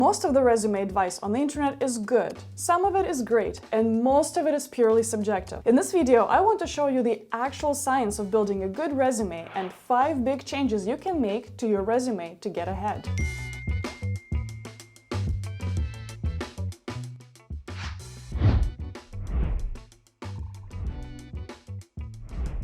Most of the resume advice on the internet is good, some of it is great, and most of it is purely subjective. In this video, I want to show you the actual science of building a good resume and 5 big changes you can make to your resume to get ahead.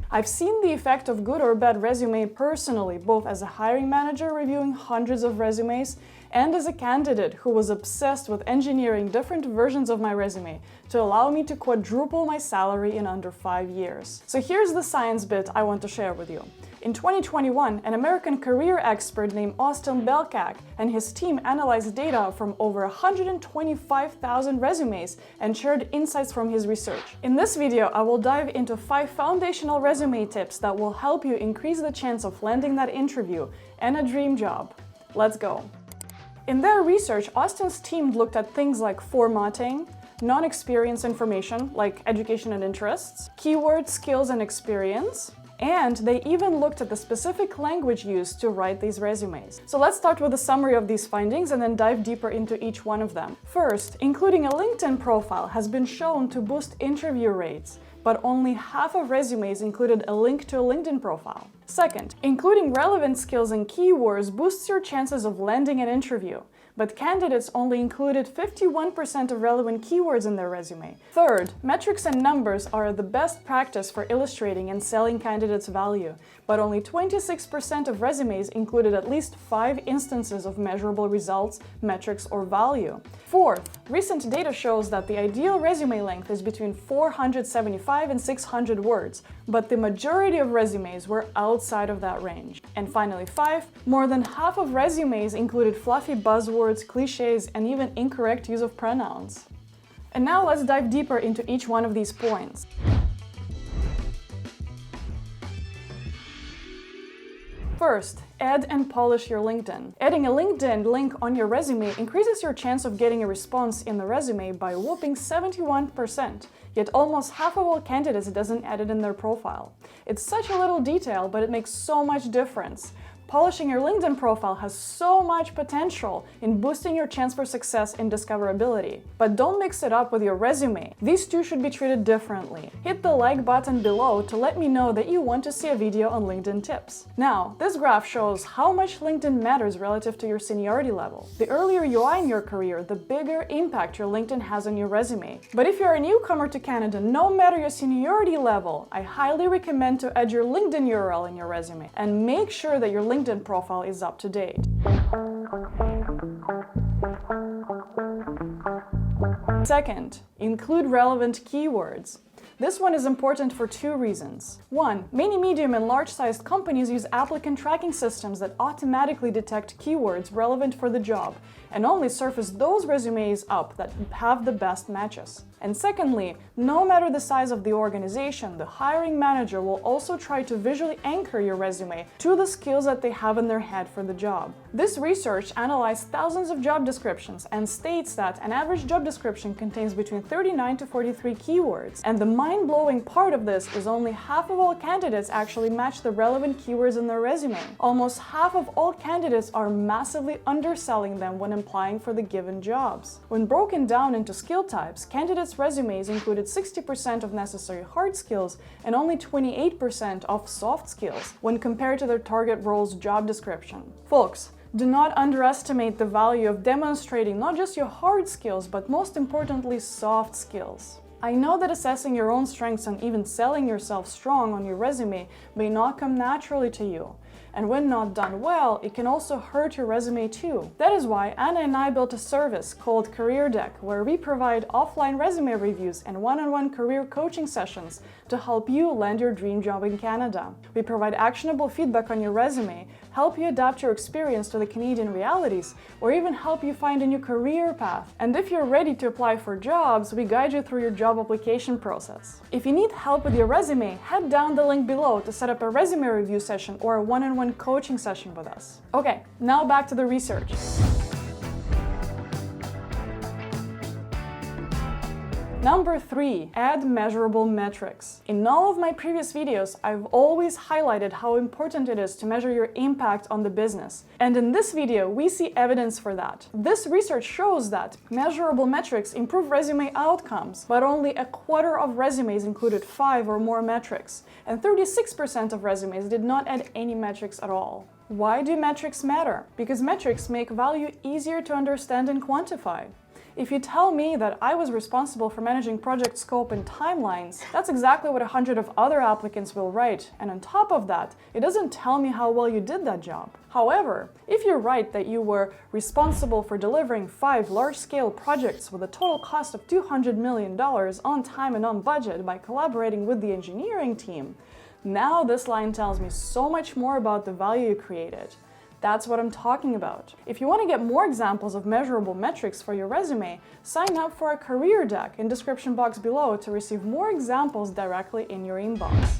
I've seen the effect of good or bad resume personally, both as a hiring manager reviewing hundreds of resumes and as a candidate who was obsessed with engineering different versions of my resume to allow me to quadruple my salary in under 5 years. So here's the science bit I want to share with you. In 2021, an American career expert named Austin Belkak and his team analyzed data from over 125,000 resumes and shared insights from his research. In this video, I will dive into 5 foundational resume tips that will help you increase the chance of landing that interview and a dream job. Let's go. In their research, Austin's team looked at things like formatting, non-experience information like education and interests, keywords, skills, and experience, and they even looked at the specific language used to write these resumes. So let's start with a summary of these findings and then dive deeper into each one of them. First, including a LinkedIn profile has been shown to boost interview rates, but only half of resumes included a link to a LinkedIn profile. Second, including relevant skills and keywords boosts your chances of landing an interview, but candidates only included 51% of relevant keywords in their resume. Third, metrics and numbers are the best practice for illustrating and selling candidates' value, but only 26% of resumes included at least 5 instances of measurable results, metrics, or value. Fourth, recent data shows that the ideal resume length is between 475 and 600 words, but the majority of resumes were outside of that range. And finally, 5, more than half of resumes included fluffy buzzwords, cliches, and even incorrect use of pronouns. And now let's dive deeper into each one of these points. First, add and polish your LinkedIn. Adding a LinkedIn link on your resume increases your chance of getting a response in the resume by a whopping 71%, yet almost half of all candidates doesn't add it in their profile. It's such a little detail, but it makes so much difference. Polishing your LinkedIn profile has so much potential in boosting your chance for success and discoverability. But don't mix it up with your resume. These two should be treated differently. Hit the like button below to let me know that you want to see a video on LinkedIn tips. Now, this graph shows how much LinkedIn matters relative to your seniority level. The earlier you are in your career, the bigger impact your LinkedIn has on your resume. But if you're a newcomer to Canada, no matter your seniority level, I highly recommend to add your LinkedIn URL in your resume and make sure that your LinkedIn profile is up to date. Second, include relevant keywords. This one is important for 2 reasons. 1, many medium and large-sized companies use applicant tracking systems that automatically detect keywords relevant for the job and only surface those resumes up that have the best matches. And secondly, no matter the size of the organization, the hiring manager will also try to visually anchor your resume to the skills that they have in their head for the job. This research analyzed thousands of job descriptions and states that an average job description contains between 39 to 43 keywords. And the mind-blowing part of this is only half of all candidates actually match the relevant keywords in their resume. Almost half of all candidates are massively underselling them when applying for the given jobs. When broken down into skill types, candidates' resumes included 60% of necessary hard skills and only 28% of soft skills when compared to their target role's job description. Folks, do not underestimate the value of demonstrating not just your hard skills, but most importantly, soft skills. I know that assessing your own strengths and even selling yourself strong on your resume may not come naturally to you. And when not done well, it can also hurt your resume too. That is why Anna and I built a service called Career Deck, where we provide offline resume reviews and one-on-one career coaching sessions to help you land your dream job in Canada. We provide actionable feedback on your resume, help you adapt your experience to the Canadian realities, or even help you find a new career path. And if you're ready to apply for jobs, we guide you through your job application process. If you need help with your resume, head down the link below to set up a resume review session or a one-on-one coaching session with us. Okay, now back to the research. Number 3, add measurable metrics. In all of my previous videos, I've always highlighted how important it is to measure your impact on the business. And in this video, we see evidence for that. This research shows that measurable metrics improve resume outcomes, but only a quarter of resumes included 5 or more metrics, and 36% of resumes did not add any metrics at all. Why do metrics matter? Because metrics make value easier to understand and quantify. If you tell me that I was responsible for managing project scope and timelines, that's exactly what 100 of other applicants will write, and on top of that, it doesn't tell me how well you did that job. However, if you write that you were responsible for delivering 5 large-scale projects with a total cost of $200 million on time and on budget by collaborating with the engineering team, now this line tells me so much more about the value you created. That's what I'm talking about. If you want to get more examples of measurable metrics for your resume, sign up for our career deck in the description box below to receive more examples directly in your inbox.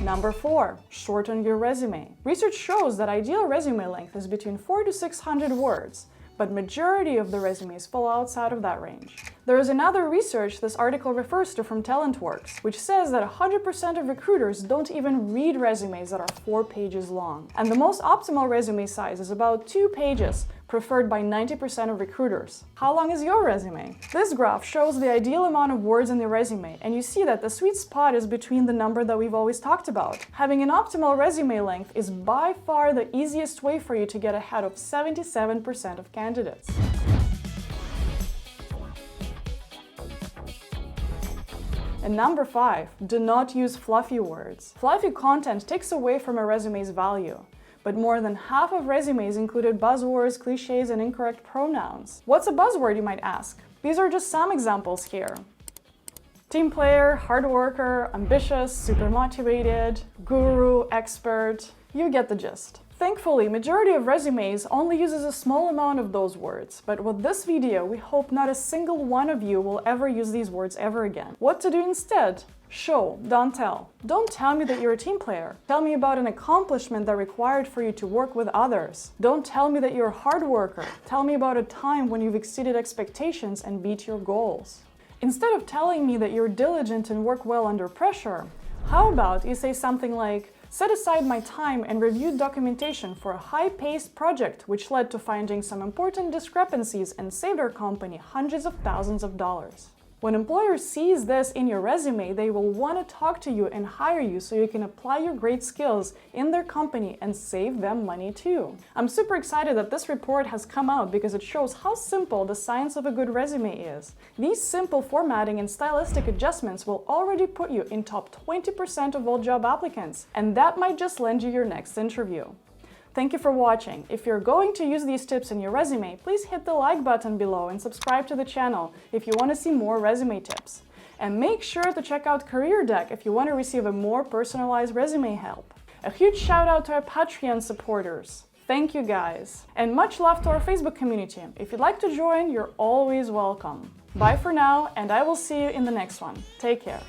Number 4, shorten your resume. Research shows that ideal resume length is between 400 to 600 words, but majority of the resumes fall outside of that range. There is another research this article refers to from TalentWorks, which says that 100% of recruiters don't even read resumes that are 4 pages long. And the most optimal resume size is about 2 pages, preferred by 90% of recruiters. How long is your resume? This graph shows the ideal amount of words in the resume, and you see that the sweet spot is between the number that we've always talked about. Having an optimal resume length is by far the easiest way for you to get ahead of 77% of candidates. And number 5, do not use fluffy words. Fluffy content takes away from a resume's value. But more than half of resumes included buzzwords, cliches, and incorrect pronouns. What's a buzzword, you might ask? These are just some examples here. Team player, hard worker, ambitious, super motivated, guru, expert. You get the gist. Thankfully, majority of resumes only uses a small amount of those words, but with this video, we hope not a single one of you will ever use these words ever again. What to do instead? Show, don't tell. Don't tell me that you're a team player. Tell me about an accomplishment that required for you to work with others. Don't tell me that you're a hard worker. Tell me about a time when you've exceeded expectations and beat your goals. Instead of telling me that you're diligent and work well under pressure, how about you say something like, set aside my time and reviewed documentation for a high-paced project which led to finding some important discrepancies and saved our company hundreds of thousands of dollars. When employers sees this in your resume, they will want to talk to you and hire you so you can apply your great skills in their company and save them money too. I'm super excited that this report has come out because it shows how simple the science of a good resume is. These simple formatting and stylistic adjustments will already put you in top 20% of all job applicants, and that might just land you your next interview. Thank you for watching. If you're going to use these tips in your resume, please hit the like button below and subscribe to the channel if you want to see more resume tips. And make sure to check out Career Deck if you want to receive a more personalized resume help. A huge shout out to our Patreon supporters. Thank you guys. And much love to our Facebook community. If you'd like to join, you're always welcome. Bye for now, and I will see you in the next one. Take care.